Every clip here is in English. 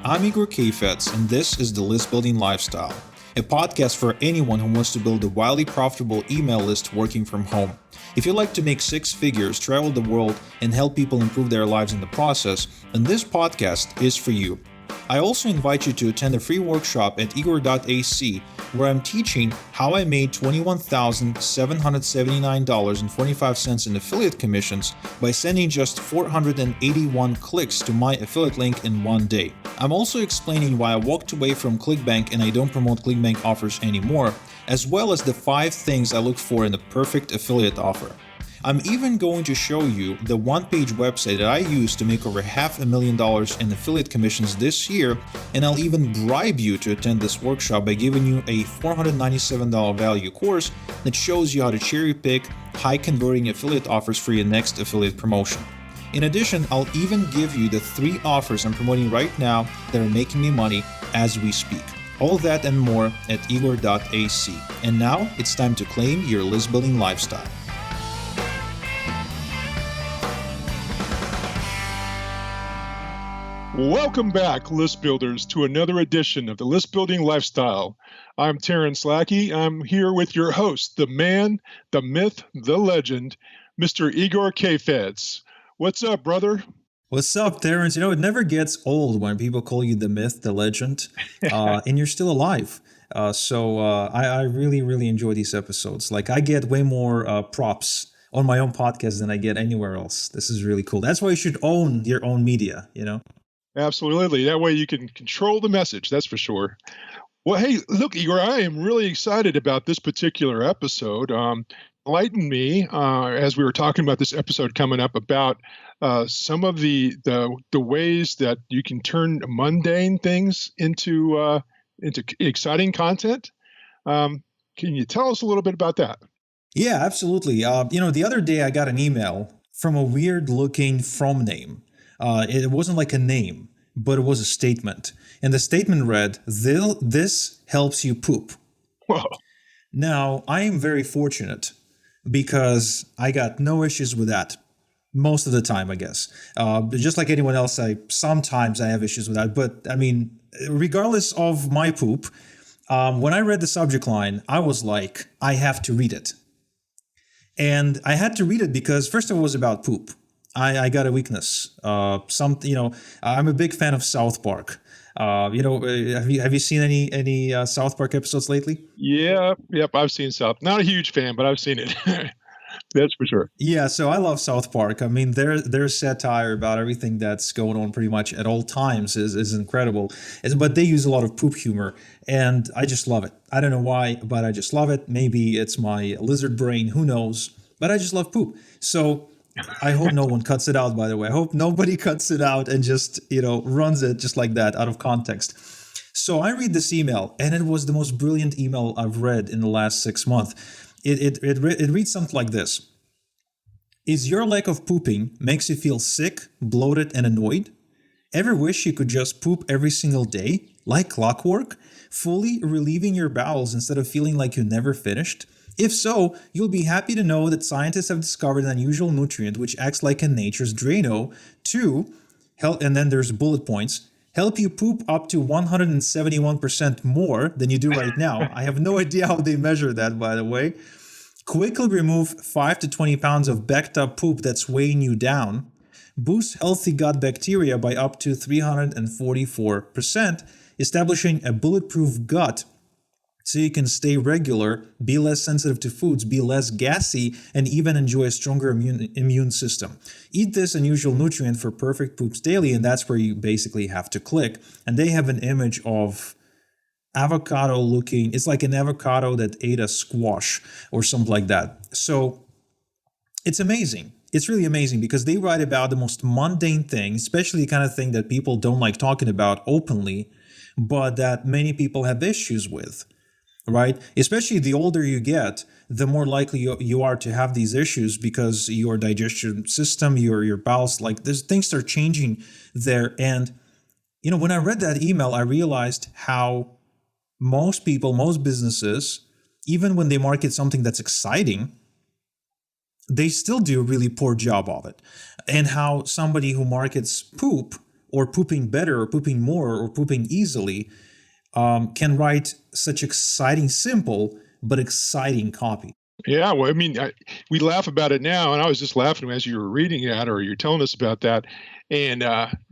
I'm Igor Kayfetz, and this is The List Building Lifestyle, a podcast for anyone who wants to build a wildly profitable email list working from home. If you'd like to make six figures, travel the world, and help people improve their lives in the process, then this podcast is for you. I also invite you to attend a free workshop at igor.ac where I'm teaching how I made $21,779.45 in affiliate commissions by sending just 481 clicks to my affiliate link in one day. I'm also explaining why I walked away from ClickBank and I don't promote ClickBank offers anymore, as well as the 5 things I look for in a perfect affiliate offer. I'm even going to show you the one-page website that I used to make over $500,000 in affiliate commissions this year, and I'll even bribe you to attend this workshop by giving you a $497 value course that shows you how to cherry-pick high-converting affiliate offers for your next affiliate promotion. In addition, I'll even give you the 3 offers I'm promoting right now that are making me money as we speak. All that and more at igor.ac. And now it's time to claim your list building lifestyle. Welcome back, list builders, to another edition of the List Building Lifestyle. I'm Terrence Lackey. I'm here with your host, the man, the myth, the legend, Mr. Igor Kayfetz. What's up, brother? What's up, Terrence? It never gets old when people call you the myth, the legend, and you're still alive. So I really, really enjoy these episodes. Like, I get way more props on my own podcast than I get anywhere else. This is really cool. That's why you should own your own media, Absolutely. That way you can control the message, that's for sure. Well, hey, look, Igor, I am really excited about this particular episode. Enlighten me, as we were talking about this episode coming up, about some of the ways that you can turn mundane things into exciting content. Can you tell us a little bit about that? Yeah, absolutely. The other day I got an email from a weird-looking from name. It wasn't like a name, but it was a statement. And the statement read, "This helps you poop." Whoa. Now, I am very fortunate because I got no issues with that. Most of the time, I guess. Just like anyone else, sometimes I have issues with that. But, regardless of my poop, when I read the subject line, I was like, I have to read it. And I had to read it because, first of all, it was about poop. I got a weakness. I'm a big fan of South Park. Have you seen any South Park episodes lately? Yep, I've seen South. Not a huge fan, but I've seen it. That's for sure. Yeah, so I love South Park. I mean, their satire about everything that's going on pretty much at all times is incredible. But they use a lot of poop humor, and I just love it. I don't know why, but I just love it. Maybe it's my lizard brain, who knows? But I just love poop. So I hope no one cuts it out, by the way. I hope nobody cuts it out and just, runs it just like that out of context. So I read this email, and it was the most brilliant email I've read in the last 6 months. It reads something like this. Is your lack of pooping makes you feel sick, bloated, and annoyed? Ever wish you could just poop every single day, like clockwork, fully relieving your bowels instead of feeling like you never finished? If so, you'll be happy to know that scientists have discovered an unusual nutrient which acts like a nature's Drano to help, and then there's bullet points, help you poop up to 171% more than you do right now. I have no idea how they measure that, by the way. Quickly remove 5 to 20 pounds of backed up poop that's weighing you down. Boost healthy gut bacteria by up to 344%, establishing a bulletproof gut so you can stay regular, be less sensitive to foods, be less gassy, and even enjoy a stronger immune system. Eat this unusual nutrient for perfect poops daily, and that's where you basically have to click. And they have an image of avocado looking, it's like an avocado that ate a squash or something like that. So it's amazing. It's really amazing because they write about the most mundane thing, especially the kind of thing that people don't like talking about openly, but that many people have issues with. Right? Especially the older you get, the more likely you are to have these issues because your digestion system, your bowels, things are changing there. And, when I read that email, I realized how most people, most businesses, even when they market something that's exciting, they still do a really poor job of it. And how somebody who markets poop or pooping better or pooping more or pooping easily can write such exciting, simple, but exciting copy. Yeah, well, I mean, we laugh about it now, and I was just laughing as you were reading that, or you're telling us about that. And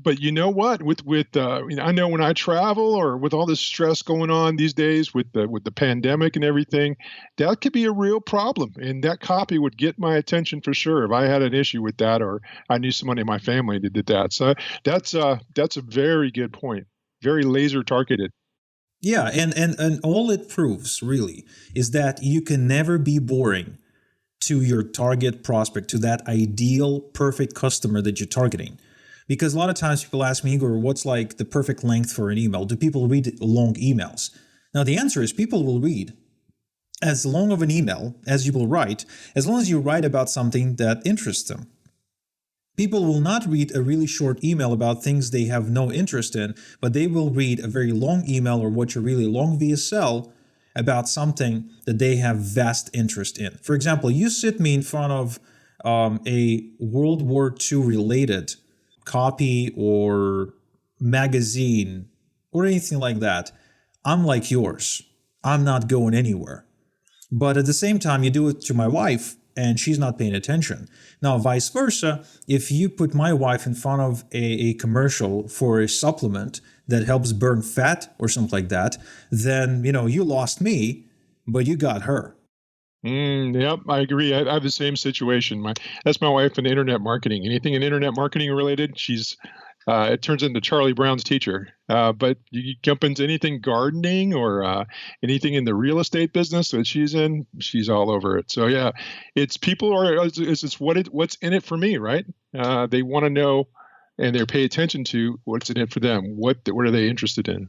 but you know what? I know when I travel, or with all this stress going on these days with the pandemic and everything, that could be a real problem. And that copy would get my attention for sure if I had an issue with that, or I knew somebody in my family that did that. So that's a very good point. Very laser targeted. Yeah, and all it proves really is that you can never be boring to your target prospect, to that ideal perfect customer that you're targeting. Because a lot of times people ask me, Igor, what's like the perfect length for an email? Do people read long emails? Now the answer is people will read as long of an email as you will write, as long as you write about something that interests them. People will not read a really short email about things they have no interest in, but they will read a very long email or watch a really long VSL about something that they have vast interest in. For example, you sit me in front of a World War II related copy or magazine or anything like that. I'm like yours. I'm not going anywhere. But at the same time, you do it to my wife and she's not paying attention. Now, vice versa, if you put my wife in front of a commercial for a supplement that helps burn fat or something like that, then, you lost me, but you got her. Yep, I agree. I have the same situation. That's my wife in internet marketing. Anything in internet marketing related, it turns into Charlie Brown's teacher. But you jump into anything gardening or anything in the real estate business that she's in, she's all over it. So yeah, it's what's in it for me, right? They want to know, and they pay attention to what's in it for them. What are they interested in?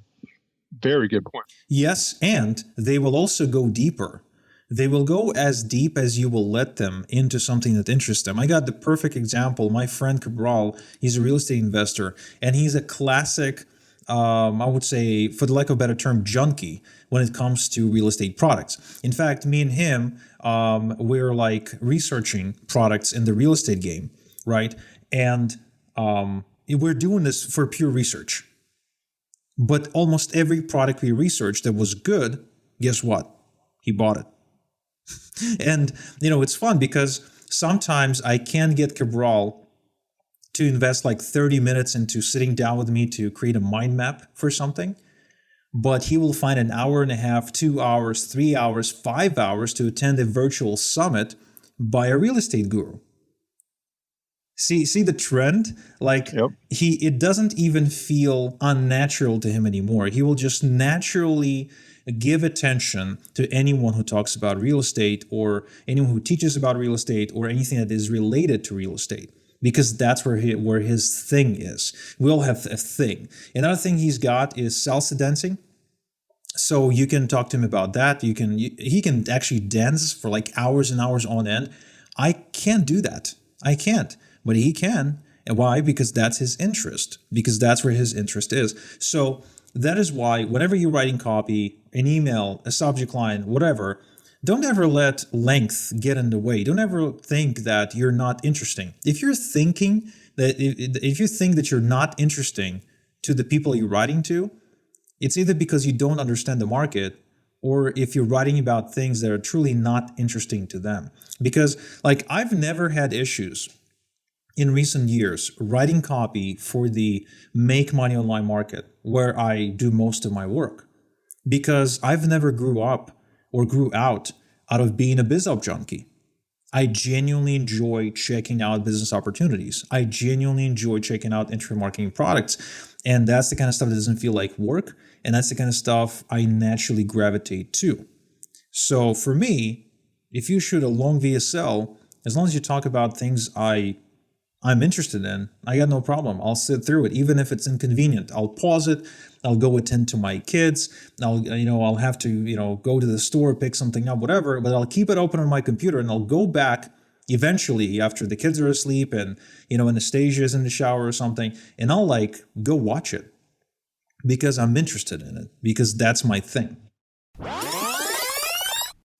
Very good point. Yes, and they will also go deeper. They will go as deep as you will let them into something that interests them. I got the perfect example. My friend Cabral, he's a real estate investor, and he's a classic, I would say, for the lack of a better term, junkie when it comes to real estate products. In fact, me and him, we're like researching products in the real estate game, right? And we're doing this for pure research. But almost every product we researched that was good, guess what? He bought it. And, it's fun because sometimes I can get Cabral to invest like 30 minutes into sitting down with me to create a mind map for something. But he will find an hour and a half, 2 hours, 3 hours, 5 hours to attend a virtual summit by a real estate guru. See the trend? Like Yep. it doesn't even feel unnatural to him anymore. He will just naturally give attention to anyone who talks about real estate or anyone who teaches about real estate or anything that is related to real estate, because that's where his thing is. We all have a thing. Another thing he's got is salsa dancing. So you can talk to him about that. He can actually dance for like hours and hours on end. I can't do that. I can't, but he can. And why? Because that's his interest, because that's where his interest is. So that is why whenever you're writing copy, an email, a subject line, whatever, don't ever let length get in the way. Don't ever think that you're not interesting. If you think that you're not interesting to the people you're writing to, it's either because you don't understand the market or if you're writing about things that are truly not interesting to them. Because like I've never had issues in recent years writing copy for the make money online market where I do most of my work, because I've never grew up or grew out of being a biz op junkie. I genuinely enjoy checking out business opportunities. I genuinely enjoy checking out internet marketing products. And that's the kind of stuff that doesn't feel like work. And that's the kind of stuff I naturally gravitate to. So for me, if you shoot a long VSL, as long as you talk about things I'm interested in, I got no problem. I'll sit through it, even if it's inconvenient. I'll pause it. I'll go attend to my kids. I'll have to, go to the store, pick something up, whatever, but I'll keep it open on my computer and I'll go back eventually after the kids are asleep and, Anastasia's in the shower or something, and I'll go watch it because I'm interested in it, because that's my thing.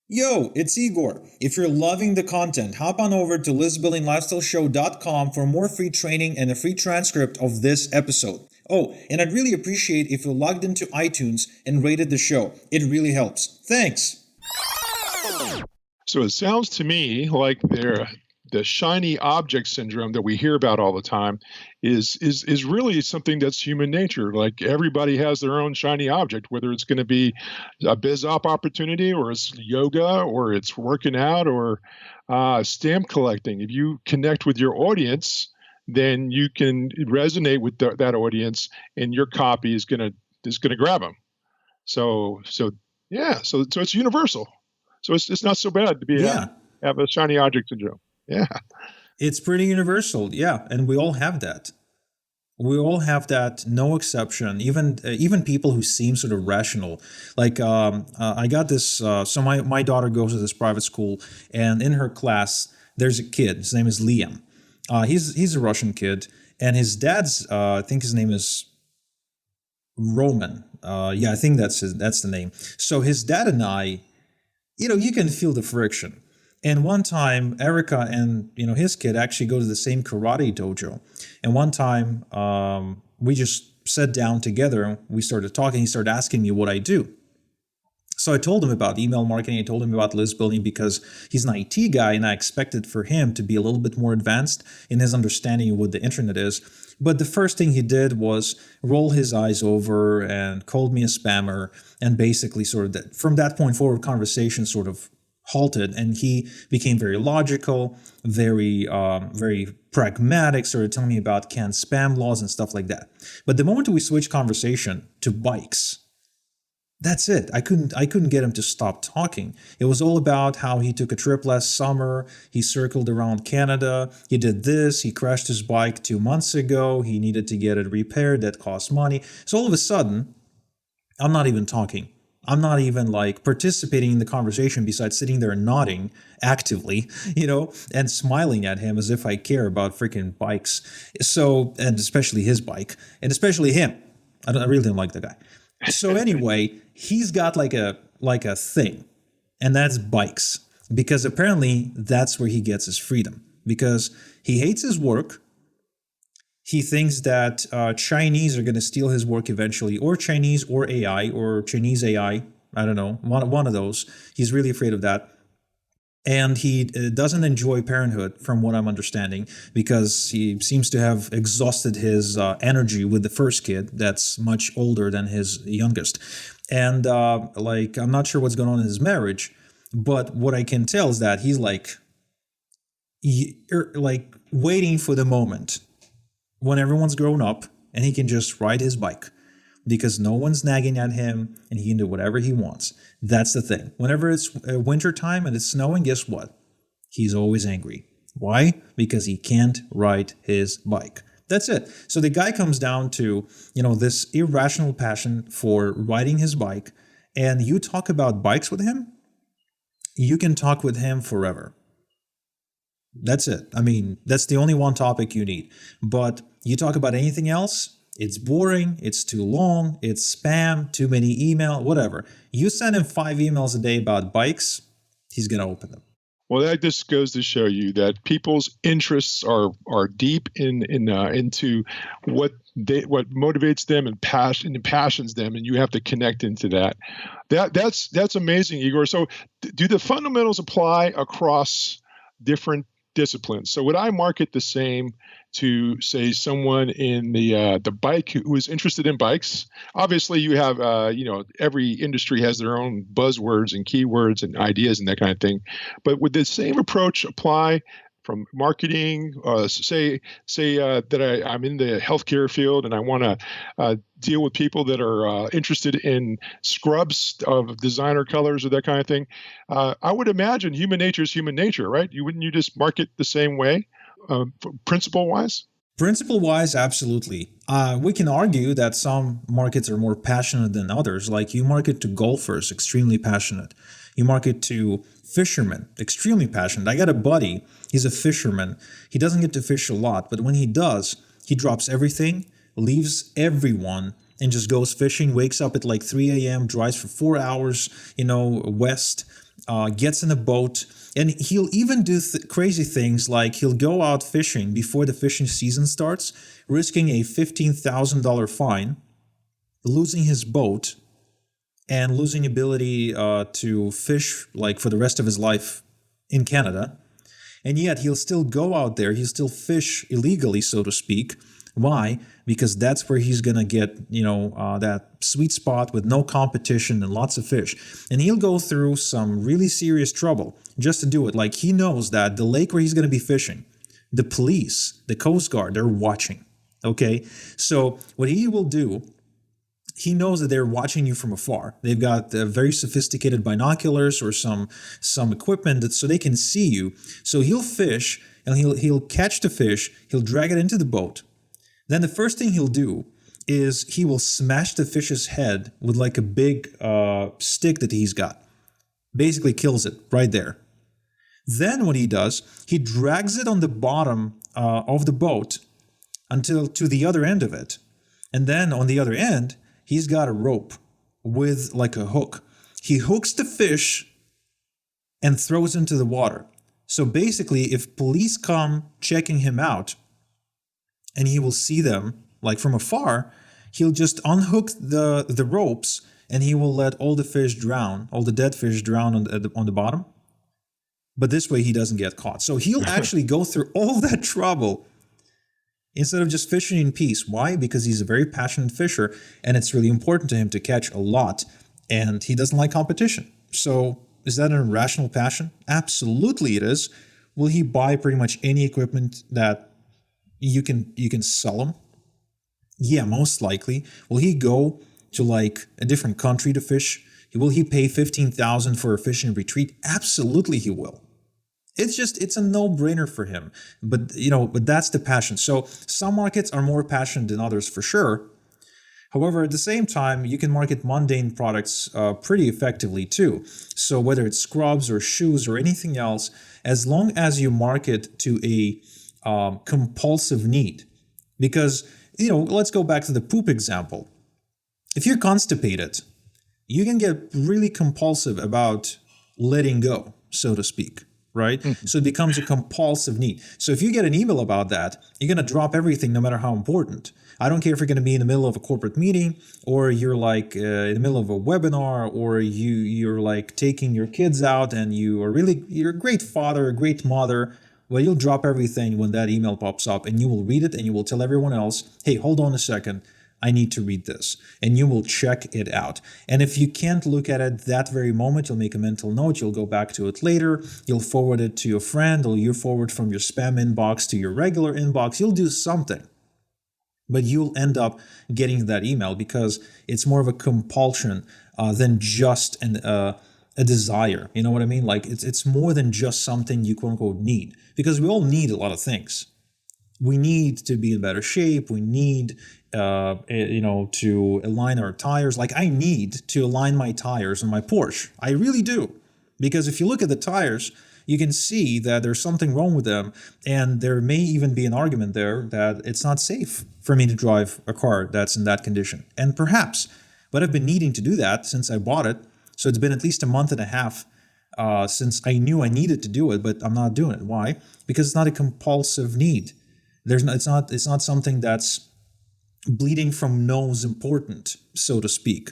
Yo, it's Igor. If you're loving the content, hop on over to listbuildinglifestyleshow.com for more free training and a free transcript of this episode. Oh, and I'd really appreciate if you logged into iTunes and rated the show. It really helps. Thanks. So it sounds to me like the shiny object syndrome that we hear about all the time is really something that's human nature. Like everybody has their own shiny object, whether it's going to be a biz op opportunity or it's yoga or it's working out or stamp collecting. If you connect with your audience, then you can resonate with that audience, and your copy is gonna grab them. So yeah, so it's universal. So it's not so bad to be Yeah, have a shiny object syndrome. Yeah. it's pretty universal. Yeah, and we all have that. We all have that, no exception. Even people who seem sort of rational. Like I got this. So my daughter goes to this private school, and in her class there's a kid. His name is Liam. He's a Russian kid, and his dad's I think his name is Roman. Yeah, I think that's the name. So his dad and I, you can feel the friction. And one time, Erica and his kid actually go to the same karate dojo. And one time, we just sat down together. We started talking. He started asking me what I do. So I told him about email marketing. I told him about list building because he's an IT guy, and I expected for him to be a little bit more advanced in his understanding of what the internet is. But the first thing he did was roll his eyes over and called me a spammer, and basically sort of from that point forward, conversation sort of halted, and he became very logical, very pragmatic, started telling me about canned spam laws and stuff like that. But the moment we switched conversation to bikes, that's it. I couldn't get him to stop talking. It was all about how he took a trip last summer. He circled around Canada. He did this. He crashed his bike 2 months ago. He needed to get it repaired. That cost money. So all of a sudden, I'm not even talking. I'm not even like participating in the conversation besides sitting there and nodding actively, and smiling at him as if I care about freaking bikes. So, and especially his bike, and especially him. I really don't like the guy. So anyway, he's got like a thing, and that's bikes, because apparently that's where he gets his freedom, because he hates his work. He thinks that Chinese are going to steal his work eventually, or Chinese or AI, or Chinese AI. I don't know, one of those. He's really afraid of that. And he doesn't enjoy parenthood, from what I'm understanding, because he seems to have exhausted his energy with the first kid that's much older than his youngest. And I'm not sure what's going on in his marriage, but what I can tell is that he's like waiting for the moment when everyone's grown up and he can just ride his bike, because no one's nagging at him and he can do whatever he wants. That's the thing. Whenever it's winter time and it's snowing, guess what? He's always angry. Why? Because he can't ride his bike. That's it. So the guy comes down to, this irrational passion for riding his bike, and you talk about bikes with him, you can talk with him forever. That's it. I mean, that's the only one topic you need. But you talk about anything else, it's boring, it's too long, it's spam, too many email, whatever. You send him 5 emails a day about bikes, he's going to open them. Well, that just goes to show you that people's interests are deep into what motivates them and passions them, and you have to connect into that. That's amazing, Igor. So, do the fundamentals apply across different disciplines? So, would I market the same to, say, someone in the bike who is interested in bikes? Obviously, you have every industry has their own buzzwords and keywords and ideas and that kind of thing. But would the same approach apply from marketing? Say that I'm in the healthcare field and I want to deal with people that are interested in scrubs of designer colors or that kind of thing. I would imagine human nature is human nature, right? Wouldn't you just market the same way? Principle-wise? Principle-wise, absolutely. We can argue that some markets are more passionate than others. Like you market to golfers, extremely passionate. You market to fishermen, extremely passionate. I got a buddy, he's a fisherman. He doesn't get to fish a lot, but when he does, he drops everything, leaves everyone, and just goes fishing, wakes up at like 3 a.m., drives for 4 hours, west, gets in a boat, and he'll even do crazy things like he'll go out fishing before the fishing season starts, risking a $15,000 fine, losing his boat, and losing ability to fish like for the rest of his life in Canada. And yet he'll still go out there, he'll still fish illegally, so to speak. Why? Because that's where he's going to get, that sweet spot with no competition and lots of fish. And he'll go through some really serious trouble just to do it. Like he knows that the lake where he's going to be fishing, the police, the Coast Guard, they're watching. Okay? So what he will do, he knows that they're watching you from afar. They've got very sophisticated binoculars or some equipment so they can see you. So he'll fish and he'll catch the fish. He'll drag it into the boat. Then the first thing he'll do is he will smash the fish's head with like a big stick that he's got. Basically kills it right there. Then what he does, he drags it on the bottom of the boat until to the other end of it. And then on the other end, he's got a rope with like a hook. He hooks the fish and throws into the water. So basically, if police come checking him out and he will see them like from afar, he'll just unhook the ropes and he will let all the fish drown, all the dead fish drown on the bottom. But this way he doesn't get caught. So he'll actually go through all that trouble instead of just fishing in peace. Why? Because he's a very passionate fisher, and it's really important to him to catch a lot, and he doesn't like competition. So is that an irrational passion? Absolutely it is. Will he buy pretty much any equipment that you can sell him? Yeah, most likely. Will he go to like a different country to fish? Will he pay $15,000 for a fishing retreat? Absolutely he will. It's a no-brainer for him. But that's the passion. So some markets are more passionate than others for sure. However, at the same time, you can market mundane products pretty effectively too. So whether it's scrubs or shoes or anything else, as long as you market to a compulsive need. Because, let's go back to the poop example. If you're constipated, you can get really compulsive about letting go, so to speak. Right? Mm-hmm. So it becomes a compulsive need. So if you get an email about that, you're going to drop everything no matter how important. I don't care if you're going to be in the middle of a corporate meeting or you're like in the middle of a webinar or you're like taking your kids out and you're a great father, a great mother. Well, you'll drop everything when that email pops up and you will read it and you will tell everyone else, hey, hold on a second. I need to read this, and you will check it out. And if you can't look at it that very moment, you'll make a mental note, you'll go back to it later, you'll forward it to your friend, or you forward from your spam inbox to your regular inbox, you'll do something. But you'll end up getting that email because it's more of a compulsion than just a desire. You know what I mean? Like it's more than just something you quote unquote need, because we all need a lot of things. We need to be in better shape. We need, to align our tires. Like I need to align my tires on my Porsche. I really do. Because if you look at the tires, you can see that there's something wrong with them. And there may even be an argument there that it's not safe for me to drive a car that's in that condition. And perhaps, but I've been needing to do that since I bought it. So it's been at least a month and a half since I knew I needed to do it, but I'm not doing it. Why? Because it's not a compulsive need. It's not something that's bleeding from nose important, so to speak,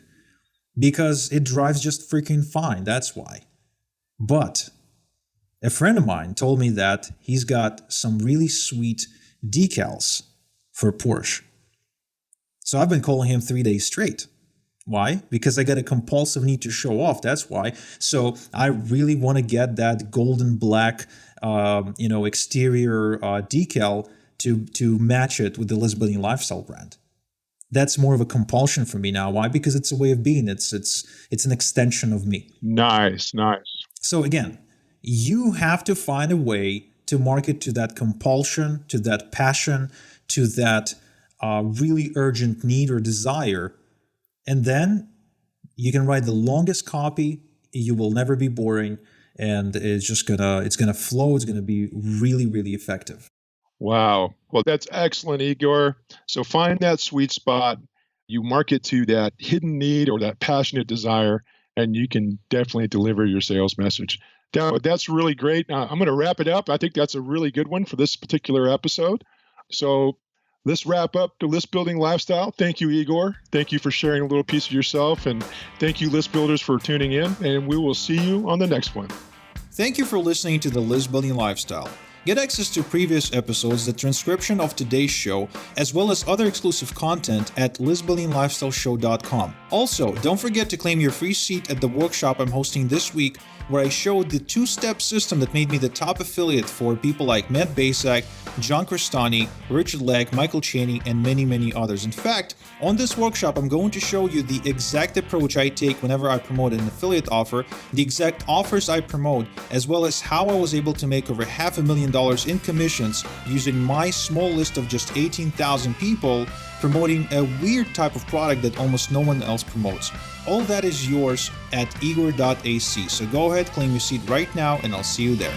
because it drives just freaking fine. That's why. But a friend of mine told me that he's got some really sweet decals for Porsche. So I've been calling him 3 days straight. Why? Because I got a compulsive need to show off. That's why. So I really want to get that golden black, exterior decal to match it with the Lisbonian lifestyle brand. That's more of a compulsion for me now. Why? Because it's a way of being. It's an extension of me. Nice. So again, you have to find a way to market to that compulsion, to that passion, to that really urgent need or desire. And then you can write the longest copy. You will never be boring. And it's gonna flow. It's gonna be really, really effective. Wow. Well, that's excellent, Igor. So find that sweet spot. You market to that hidden need or that passionate desire, and you can definitely deliver your sales message. That's really great. I'm going to wrap it up. I think that's a really good one for this particular episode. So let's wrap up the list building lifestyle. Thank you, Igor. Thank you for sharing a little piece of yourself. And thank you, list builders, for tuning in. And we will see you on the next one. Thank you for listening to the List Building Lifestyle. Get access to previous episodes, the transcription of today's show, as well as other exclusive content at listbuildinglifestyleshow.com. Also, don't forget to claim your free seat at the workshop I'm hosting this week, where I showed the two-step system that made me the top affiliate for people like Matt Basak, John Crestani, Richard Legg, Michael Cheney, and many, many others. In fact, on this workshop, I'm going to show you the exact approach I take whenever I promote an affiliate offer, the exact offers I promote, as well as how I was able to make over $500,000 in commissions using my small list of just 18,000 people promoting a weird type of product that almost no one else promotes. All that is yours at igor.ac. So go ahead, claim your seat right now, and I'll see you there.